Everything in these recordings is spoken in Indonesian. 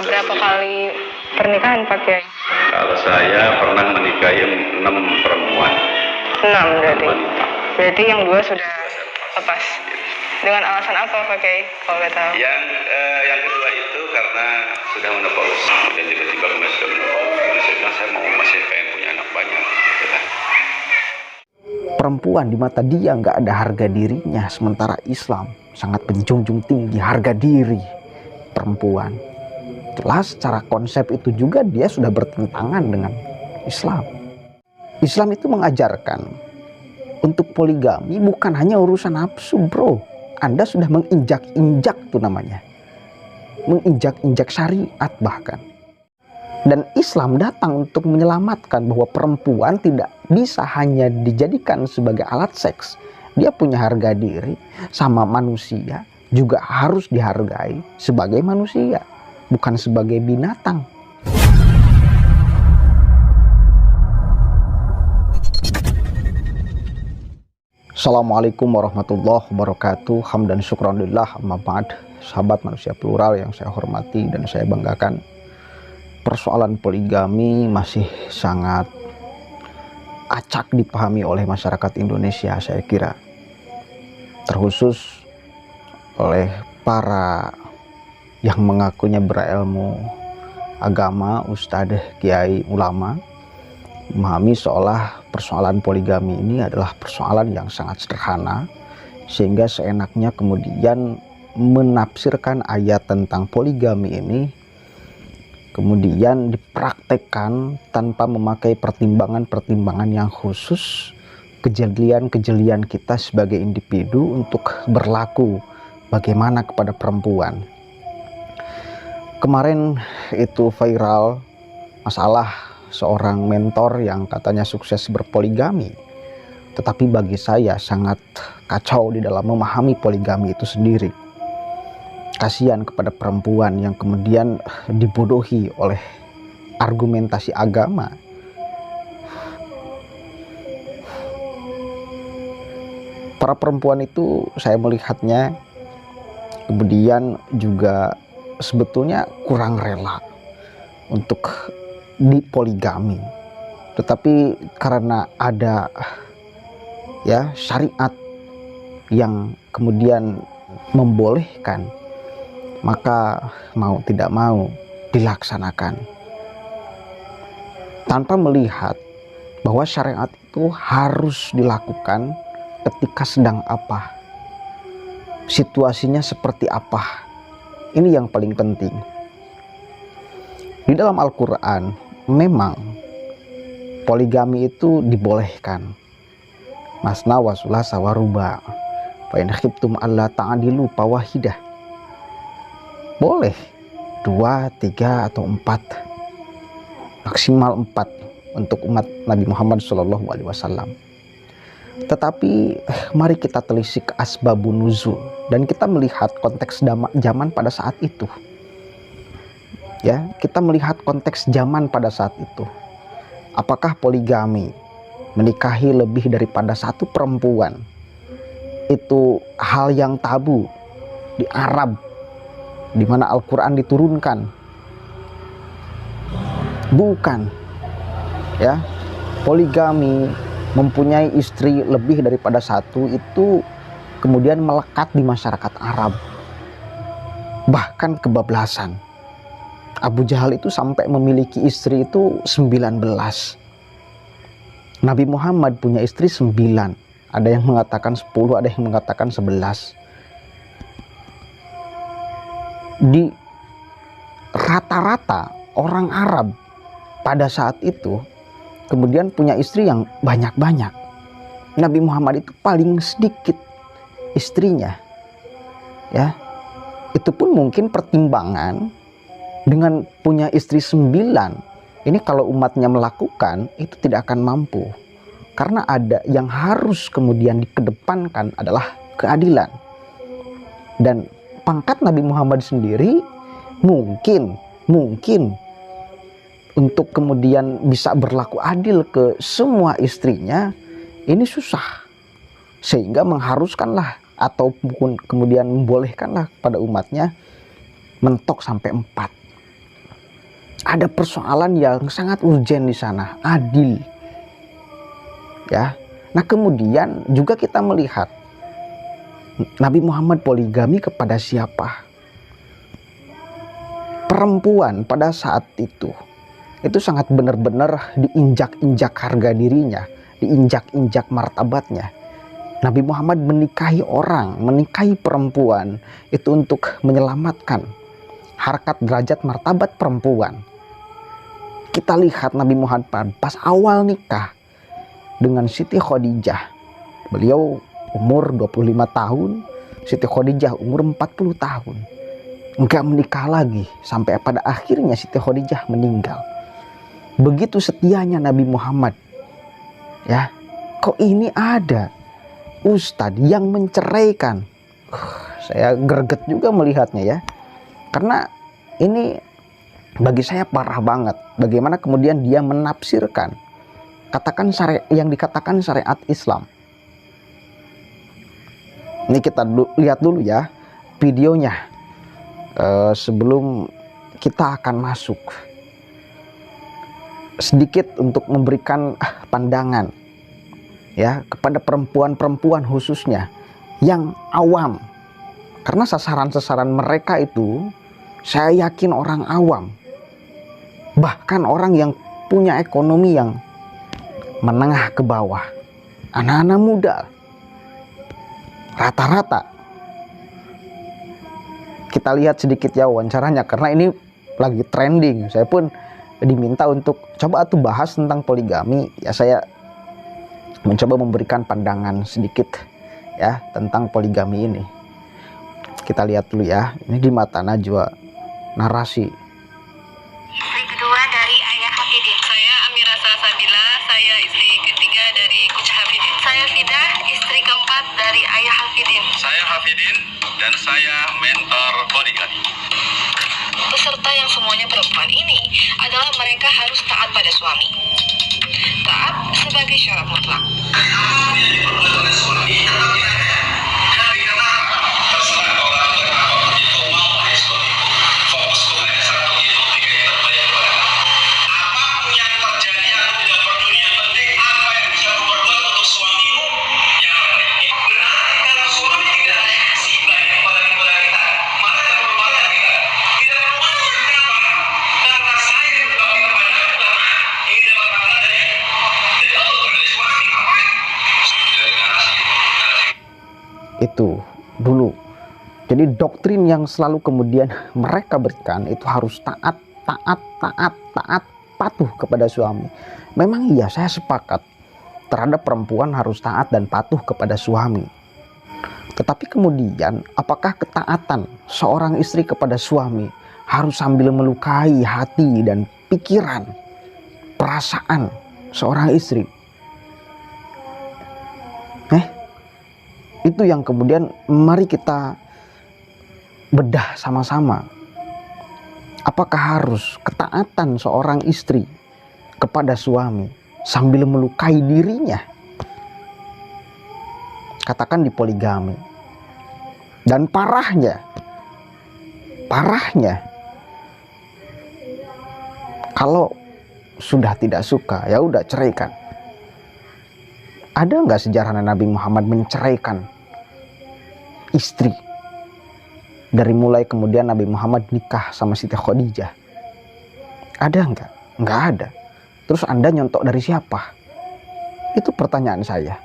Berapa kali pernikahan Pak Kiai? Kalau saya pernah menikahi 6 perempuan. 6 berarti? Wanita. Berarti yang 2 sudah lepas. Dengan alasan apa Pak Kiai kalau nggak tahu? Yang kedua itu karena sudah menopause. Kemudian tiba-tiba kemudian sudah menopause. Kemudian saya bilang saya masih pengen punya anak banyak. Gitu kan. Perempuan di mata dia nggak ada harga dirinya, sementara Islam sangat menjunjung tinggi harga diri perempuan. Jelas secara konsep itu juga dia sudah bertentangan dengan Islam. Islam itu mengajarkan untuk poligami bukan hanya urusan nafsu, bro. Anda sudah menginjak-injak tuh namanya. Menginjak-injak syariat bahkan. Dan Islam datang untuk menyelamatkan bahwa perempuan tidak bisa hanya dijadikan sebagai alat seks. Dia punya harga diri sama manusia, juga harus dihargai sebagai manusia, bukan sebagai binatang. Assalamualaikum warahmatullahi wabarakatuh. Hamdan syukranillah, amma ba'd. Sahabat manusia plural yang saya hormati dan saya banggakan, persoalan poligami masih sangat acak dipahami oleh masyarakat Indonesia, saya kira, terkhusus oleh para yang mengakunya berilmu agama, ustadz, kiai, ulama, memahami seolah persoalan poligami ini adalah persoalan yang sangat sederhana, sehingga seenaknya kemudian menafsirkan ayat tentang poligami ini kemudian dipraktekkan tanpa memakai pertimbangan-pertimbangan yang khusus, kejelian-kejelian kita sebagai individu untuk berlaku bagaimana kepada perempuan. Kemarin itu viral masalah seorang mentor yang katanya sukses berpoligami, tetapi bagi saya sangat kacau di dalam memahami poligami itu sendiri. Kasihan kepada perempuan yang kemudian dibodohi oleh argumentasi agama. Para perempuan itu saya melihatnya kemudian juga sebetulnya kurang rela untuk dipoligami, tetapi karena ada syariat yang kemudian membolehkan, maka mau tidak mau dilaksanakan tanpa melihat bahwa syariat itu harus dilakukan ketika sedang apa, situasinya seperti apa. Ini yang paling penting. Di dalam Al-Quran memang poligami itu dibolehkan, masna wa sulasa wa ruba, fa in khiftum alla ta'dilu fawahidah. Boleh 2, 3 atau 4, maksimal 4 untuk umat Nabi Muhammad SAW. Tetapi mari kita telisik asbabun nuzul dan kita melihat konteks zaman pada saat itu. Ya, kita melihat konteks zaman pada saat itu. Apakah poligami, menikahi lebih daripada satu perempuan, itu hal yang tabu di Arab, di mana Al-Quran diturunkan? Bukan. Ya, poligami, mempunyai istri lebih daripada satu, itu kemudian melekat di masyarakat Arab. Bahkan kebablasan. Abu Jahal itu sampai memiliki istri itu 19. Nabi Muhammad punya istri 9. Ada yang mengatakan 10, ada yang mengatakan 11. Di rata-rata orang Arab pada saat itu kemudian punya istri yang banyak-banyak. Nabi Muhammad itu paling sedikit istrinya. Ya, itu pun mungkin pertimbangan dengan punya istri 9. Ini kalau umatnya melakukan itu tidak akan mampu, karena ada yang harus kemudian dikedepankan adalah keadilan. Dan pangkat Nabi Muhammad sendiri mungkin untuk kemudian bisa berlaku adil ke semua istrinya ini susah, sehingga mengharuskanlah ataupun kemudian membolehkanlah pada umatnya mentok sampai 4. Ada persoalan yang sangat urgen di sana, adil. Ya. Nah, kemudian juga kita melihat Nabi Muhammad poligami kepada siapa? Perempuan pada saat itu sangat benar-benar diinjak-injak harga dirinya, diinjak-injak martabatnya. Nabi Muhammad menikahi orang, menikahi perempuan itu untuk menyelamatkan harkat derajat martabat perempuan. Kita lihat Nabi Muhammad pas awal nikah dengan Siti Khadijah. Beliau umur 25 tahun, Siti Khadijah umur 40 tahun. Enggak menikah lagi sampai pada akhirnya Siti Khadijah meninggal. Begitu setianya Nabi Muhammad. Ya, kok ini ada ustadz yang menceraikan? Saya greget juga melihatnya ya. Karena ini bagi saya parah banget. Bagaimana kemudian dia menafsirkan yang dikatakan syariat Islam. Ini kita lihat dulu ya videonya sebelum kita akan masuk. Sedikit untuk memberikan pandangan ya kepada perempuan-perempuan khususnya yang awam. Karena sasaran-sasaran mereka itu saya yakin orang awam. Bahkan orang yang punya ekonomi yang menengah ke bawah. Anak-anak muda. Rata-rata. Kita lihat sedikit ya wawancaranya. Karena ini lagi trending. Saya pun diminta untuk coba tuh bahas tentang poligami. Ya saya mencoba memberikan pandangan sedikit ya tentang poligami ini. Kita lihat dulu ya. Ini di mata Najwa. Narasi. Istri kedua dari Ayah Hafidin. Saya Amira Salsabila, saya istri ketiga dari Coach Hafidin. Saya Fidah, istri keempat dari Ayah Hafidin. Saya Hafidin dan saya mentor poligami. Peserta yang semuanya perempuan ini adalah mereka harus taat pada suami. Taat sebagai syarat mutlak. Itu dulu. Jadi doktrin yang selalu kemudian mereka berikan itu harus taat, patuh kepada suami. Memang iya, saya sepakat terhadap perempuan harus taat dan patuh kepada suami. Tetapi kemudian apakah ketaatan seorang istri kepada suami harus sambil melukai hati dan pikiran, perasaan seorang istri? Itu yang kemudian mari kita bedah sama-sama. Apakah harus ketaatan seorang istri kepada suami sambil melukai dirinya? Katakan di poligami. Dan parahnya kalau sudah tidak suka ya udah ceraikan. Ada nggak sejarah Nabi Muhammad menceraikan istri? Dari mulai kemudian Nabi Muhammad nikah sama Siti Khadijah. Ada nggak? Nggak ada. Terus Anda nyontok dari siapa? Itu pertanyaan saya.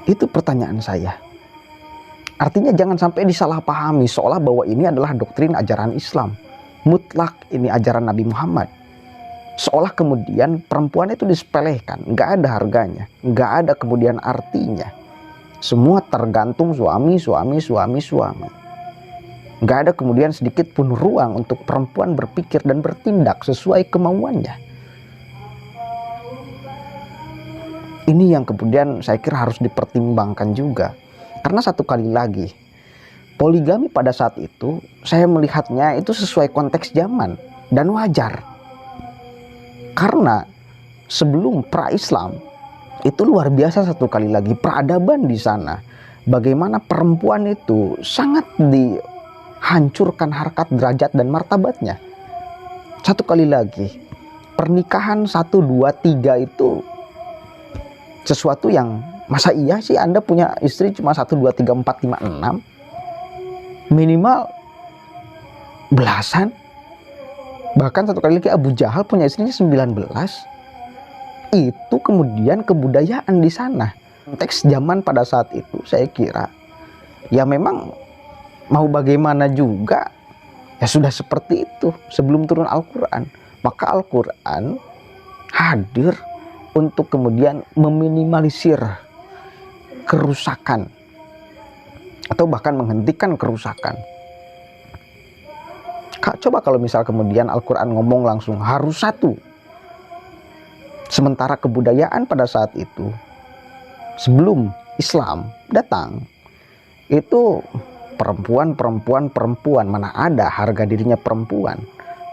Itu pertanyaan saya. Artinya jangan sampai disalahpahami seolah bahwa ini adalah doktrin ajaran Islam. Mutlak ini ajaran Nabi Muhammad. Seolah kemudian perempuan itu disepelekan, nggak ada harganya, nggak ada kemudian artinya. Semua tergantung suami. Nggak ada kemudian sedikit pun ruang untuk perempuan berpikir dan bertindak sesuai kemauannya. Ini yang kemudian saya kira harus dipertimbangkan juga. Karena satu kali lagi, poligami pada saat itu saya melihatnya itu sesuai konteks zaman dan wajar. Karena sebelum pra-Islam itu luar biasa satu kali lagi peradaban di sana. Bagaimana perempuan itu sangat hancurkan harkat, derajat, dan martabatnya. Satu kali lagi, pernikahan 1, 2, 3 itu sesuatu yang masa iya sih Anda punya istri cuma 1, 2, 3, 4, 5, 6? Minimal belasan. Bahkan satu kali lagi Abu Jahal punya istrinya 19. Itu kemudian kebudayaan di sana. Konteks zaman pada saat itu saya kira ya memang mau bagaimana juga ya sudah seperti itu sebelum turun Al-Quran. Maka Al-Quran hadir untuk kemudian meminimalisir kerusakan atau bahkan menghentikan kerusakan. Coba kalau misal kemudian Al-Quran ngomong langsung harus satu, sementara kebudayaan pada saat itu sebelum Islam datang itu perempuan, mana ada harga dirinya perempuan.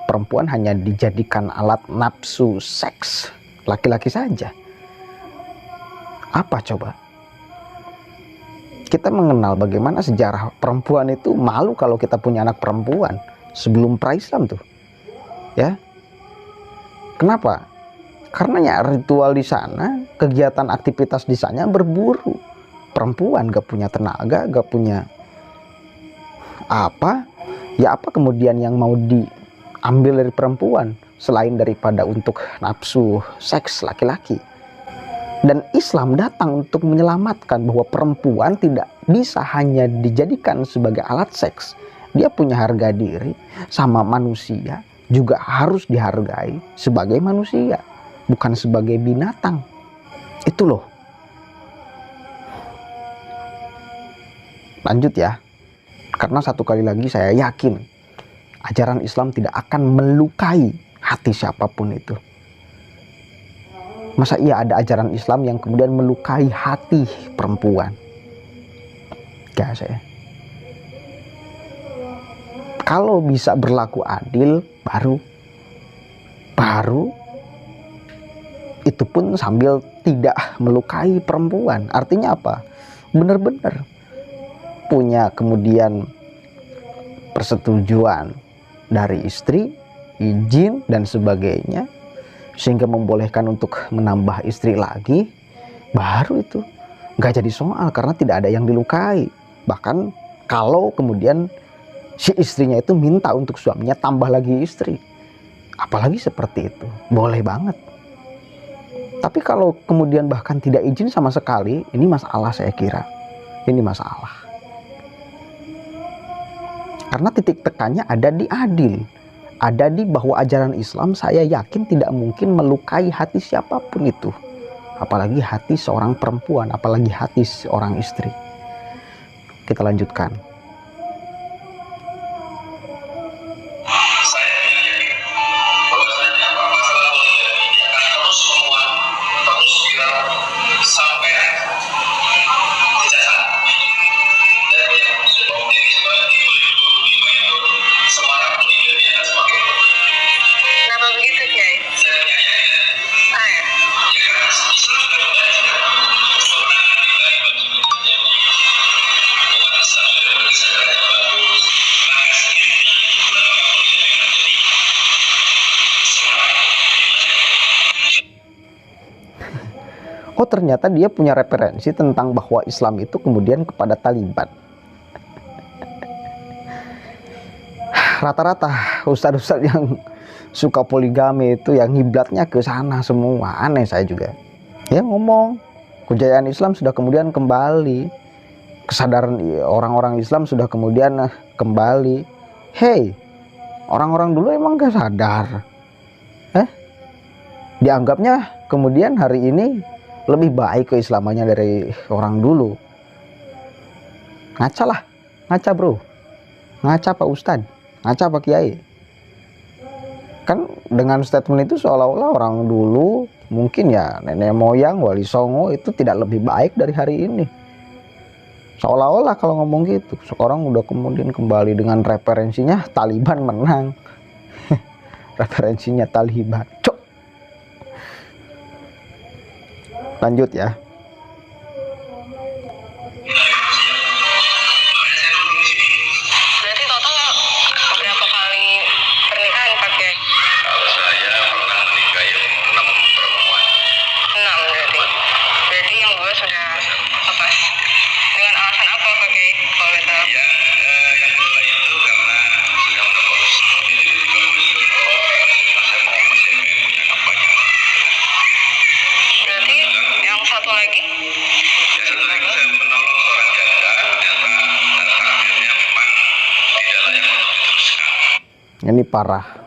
Perempuan hanya dijadikan alat nafsu seks laki-laki saja. Apa coba? Kita mengenal bagaimana sejarah perempuan itu malu kalau kita punya anak perempuan sebelum pra-Islam tuh. Ya. Kenapa? Karena ya ritual di sana, kegiatan aktivitas di sana berburu. Perempuan gak punya tenaga, gak punya apa, ya apa kemudian yang mau diambil dari perempuan selain daripada untuk nafsu seks laki-laki. Dan Islam datang untuk menyelamatkan bahwa perempuan tidak bisa hanya dijadikan sebagai alat seks. Dia punya harga diri sama manusia, juga harus dihargai sebagai manusia, bukan sebagai binatang. Itu loh. Lanjut ya. Karena satu kali lagi saya yakin ajaran Islam tidak akan melukai hati siapapun itu. Masa iya ada ajaran Islam yang kemudian melukai hati perempuan? Gak saya. Kalau bisa berlaku adil, baru itu pun sambil tidak melukai perempuan. Artinya apa? Benar-benar punya kemudian persetujuan dari istri, izin dan sebagainya, sehingga membolehkan untuk menambah istri lagi, baru itu nggak jadi soal karena tidak ada yang dilukai. Bahkan kalau kemudian si istrinya itu minta untuk suaminya tambah lagi istri, apalagi seperti itu, boleh banget. Tapi kalau kemudian bahkan tidak izin sama sekali, ini masalah saya kira. Ini masalah. Karena titik tekannya ada di adil. Ada di bahwa ajaran Islam saya yakin tidak mungkin melukai hati siapapun itu. Apalagi hati seorang perempuan, apalagi hati seorang istri. Kita lanjutkan. Oh ternyata dia punya referensi tentang bahwa Islam itu kemudian kepada Taliban. Rata-rata ustadz-ustadz yang suka poligami itu yang ngiblatnya ke sana semua. Aneh saya juga. Ya ngomong kejayaan Islam sudah kemudian kembali, kesadaran orang-orang Islam sudah kemudian kembali. Hey, orang-orang dulu emang gak sadar? Dianggapnya kemudian hari ini lebih baik keislamannya dari orang dulu. Ngaca lah, ngaca bro, ngaca Pak Ustadz, ngaca Pak Kiai. Kan dengan statement itu seolah-olah orang dulu mungkin ya nenek moyang Wali Songo itu tidak lebih baik dari hari ini. Seolah-olah kalau ngomong gitu, sekarang udah kemudian kembali dengan referensinya Taliban menang. Referensinya Taliban. Cok. Lanjut ya. Berarti total Ini parah.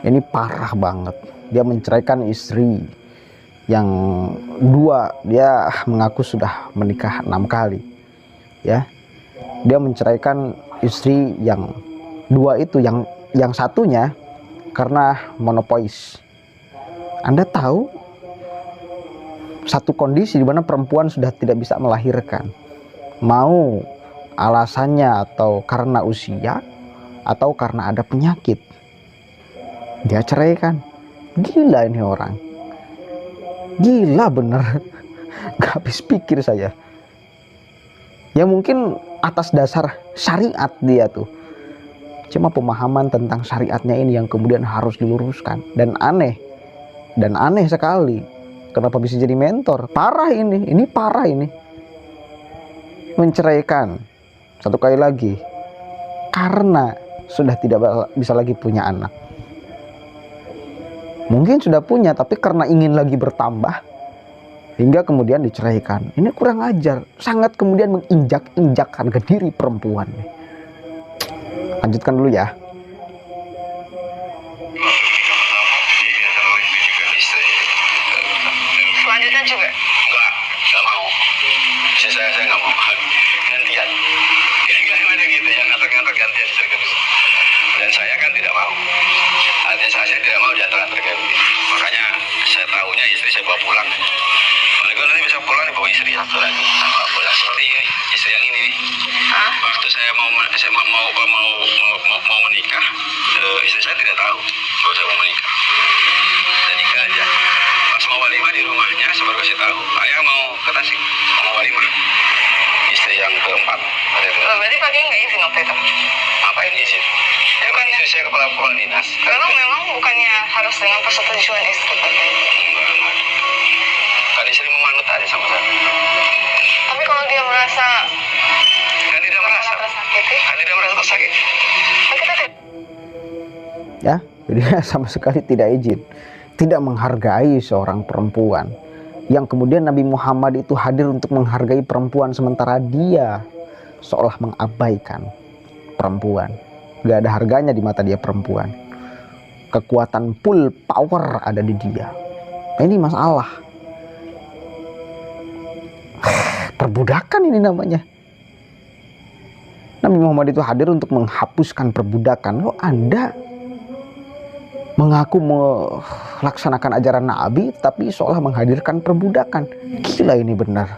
Ini parah banget. Dia menceraikan istri yang 2, dia mengaku sudah menikah 6 kali. Ya. Dia menceraikan istri yang 2 itu, yang satunya karena monopois. Anda tahu satu kondisi di mana perempuan sudah tidak bisa melahirkan. Mau alasannya atau karena usia atau karena ada penyakit, dia ceraikan. Gila ini orang. Gila bener. Gak habis pikir saya. Ya mungkin atas dasar syariat dia tuh. Cuma pemahaman tentang syariatnya ini yang kemudian harus diluruskan. Dan aneh sekali. Kenapa bisa jadi mentor? Parah ini parah ini. Menceraikan satu kali lagi karena sudah tidak bisa lagi punya anak. Mungkin sudah punya, tapi karena ingin lagi bertambah hingga kemudian diceraikan. Ini kurang ajar, sangat kemudian menginjak-injak harga diri perempuan. Lanjutkan dulu ya. Selanjutnya juga. Enggak mau. Saya nggak mau. Gantian. Gimana gitu ya, ngantar-ngantar gantian istri kedua. Dan saya kan tidak mau. Artinya saya tidak mau diantar-antar kayak begini. Makanya saya tahunya istri saya bawa pulang. Kalau nanti bisa pulang dibawa istri satu lagi. Bawa pulang seperti ini, istri yang ini nih. Waktu saya mau menikah, istri saya tidak tahu bahwa saya mau menikah. Dan nikah aja. Pas mau walimah di rumahnya, saya baru kasih tahu. Ayah mau ke Tasik, mau walimah. Istri yang keempat. Berarti Pak Kiai nggak izin waktu itu? Ngapain izin? Emang istri saya kepala dinas. Karena memang bukannya harus dengan persetujuan istri. Enggak. Kan istri memanut aja sama saya. Tapi kalau dia merasa Kan tidak merasa tersakiti, tersakiti. kan kita tidak. Ya, jadi sama sekali tidak izin, tidak menghargai seorang perempuan. Yang kemudian Nabi Muhammad itu hadir untuk menghargai perempuan, sementara dia seolah mengabaikan perempuan. Gak ada harganya di mata dia perempuan. Kekuatan full power ada di dia. Nah, ini masalah. Perbudakan ini namanya. Nabi Muhammad itu hadir untuk menghapuskan perbudakan. Loh, Anda mengaku melaksanakan ajaran Nabi tapi seolah menghadirkan perbudakan. Gila ini benar.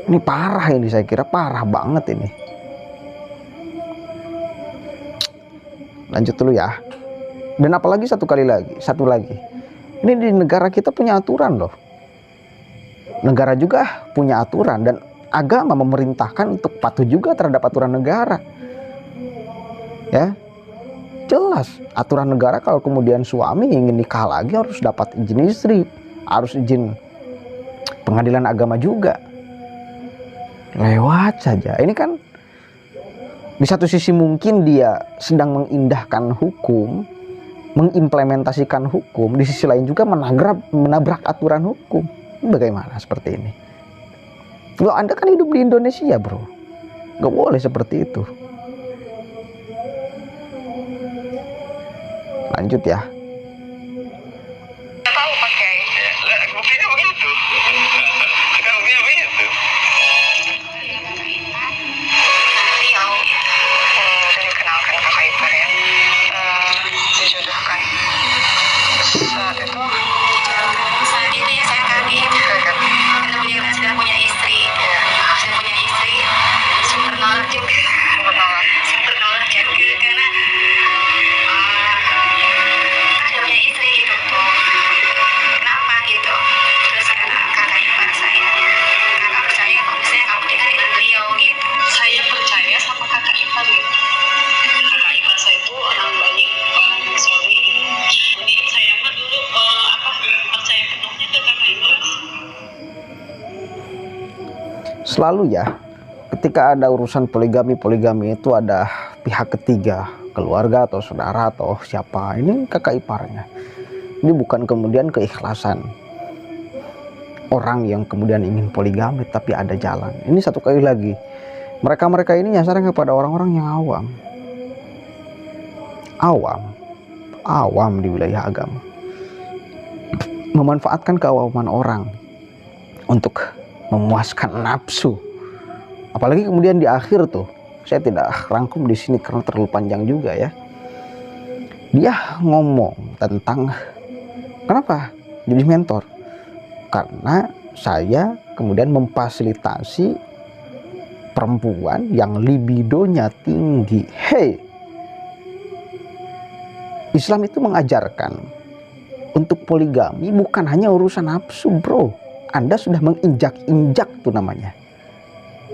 Ini parah ini, saya kira parah banget ini. Lanjut dulu ya. Dan apalagi satu lagi. Ini di negara kita punya aturan loh. Negara juga punya aturan dan agama memerintahkan untuk patuh juga terhadap aturan negara. Ya. Jelas aturan negara kalau kemudian suami ingin nikah lagi harus dapat izin istri, harus izin pengadilan agama juga. Lewat saja. Ini kan di satu sisi mungkin dia sedang mengindahkan hukum, mengimplementasikan hukum, di sisi lain juga menabrak aturan hukum. Bagaimana seperti ini? Loh, Anda kan hidup di Indonesia, bro. Gak boleh seperti itu. Lanjut ya. Nggak tahu Pak Kiai. Buktinya begitu. Kan buktinya begitu. Beliau udah dikenalkan kakak ipar ya. Dijodohkan. Saat itu ya saya kaget karena beliau kan sudah punya istri, sempat nolak juga karena ada punya istri gitu tuh, kenapa gitu. Terus kakak ipar saya, kakak percaya kalau misalnya kamu nikah dengan beliau gitu. Saya percaya sama kakak ipar gitu. Kakak ipar saya itu orang baik, orang soleh gitu. Jadi saya mah dulu percaya penuhnya ke kakak ipar. Selalu ya, ketika ada urusan poligami itu ada pihak ketiga, keluarga atau saudara atau siapa. Ini kakak iparnya. Ini bukan kemudian keikhlasan orang yang kemudian ingin poligami, tapi ada jalan. Ini satu kali lagi, mereka ini nyasarnya kepada orang-orang yang awam. awam di wilayah agama, memanfaatkan keawaman orang untuk memuaskan nafsu. Apalagi kemudian di akhir tuh, saya tidak rangkum di sini karena terlalu panjang juga ya. Dia ngomong tentang kenapa jadi mentor? Karena saya kemudian memfasilitasi perempuan yang libidonya tinggi. Hey, Islam itu mengajarkan untuk poligami bukan hanya urusan nafsu, bro. Anda sudah menginjak-injak tuh namanya.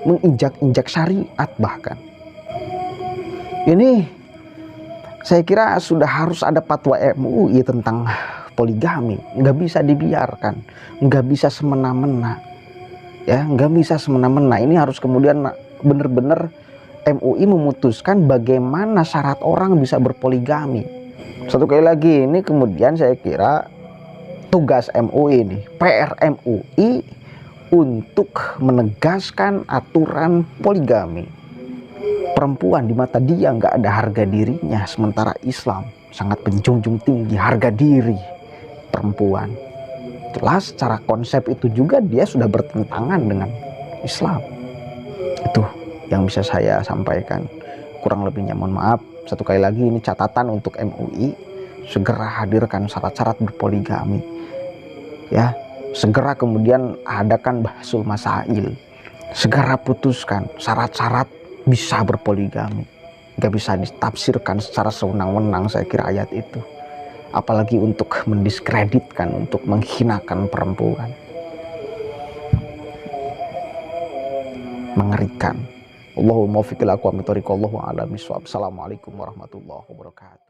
Menginjak-injak syariat bahkan. Ini saya kira sudah harus ada fatwa MUI tentang poligami. Nggak bisa dibiarkan, nggak bisa semena-mena. Ya, nggak bisa semena-mena. Ini harus kemudian benar-benar MUI memutuskan bagaimana syarat orang bisa berpoligami. Satu kali lagi, ini kemudian saya kira tugas MUI ini, PR MUI untuk menegaskan aturan poligami. Perempuan di mata dia nggak ada harga dirinya, sementara Islam sangat menjunjung tinggi harga diri perempuan. Jelas secara konsep itu juga dia sudah bertentangan dengan Islam. Itu yang bisa saya sampaikan. Kurang lebihnya mohon maaf. Satu kali lagi ini catatan untuk MUI, segera hadirkan syarat-syarat berpoligami. Ya, segera kemudian adakan bahsul masail. Segera putuskan syarat-syarat bisa berpoligami. Gak bisa ditafsirkan secara sewenang-wenang saya kira ayat itu. Apalagi untuk mendiskreditkan, untuk menghinakan perempuan. Mengerikan. Allahumma fiqil aqwa mitoriq, Allahu a'lam bishawab. Assalamualaikum warahmatullahi wabarakatuh.